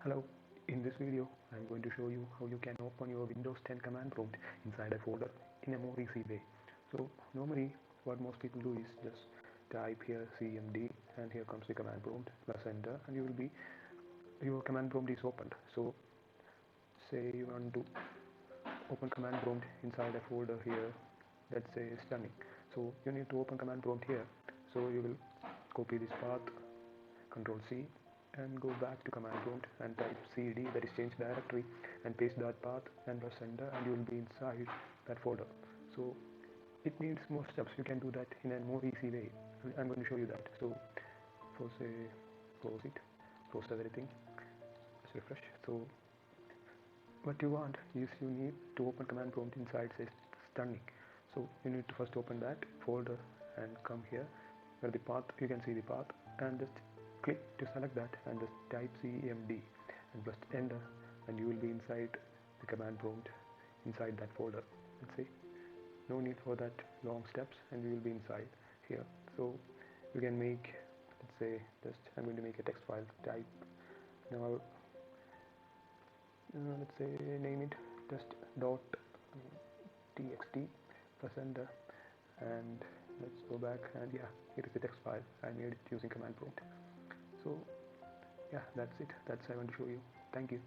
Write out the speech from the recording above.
Hello, in this video I'm going to show you how you can open your Windows 10 command prompt inside a folder in a more easy way. So normally what most people do is just type here cmd and here comes the command prompt, plus enter, and your command prompt is opened. So say you want to open command prompt inside a folder here, let's say stunning. So you need to open command prompt here. So you will copy this path, Control C, and go back to command prompt and type cd, that is change directory, and paste that path and press enter, and you will be inside that folder. So it needs more steps. You can do that in a more easy way. I'm going to show you that. So for say close it, close everything, let's refresh. So what you want is you need to open command prompt inside say stunning. So you need to first open that folder and come here where the path, you can see the path, and just click to select that and just type cmd and press enter, and you will be inside the command prompt inside that folder. Let's see, no need for that long steps, and you will be inside here. So you can make, let's say, just I'm going to make a text file, type now, let's say name it just dot txt, press enter, and let's go back, and yeah, it is a text file. I made it using command prompt. So yeah, that's it. That's I want to show you. Thank you.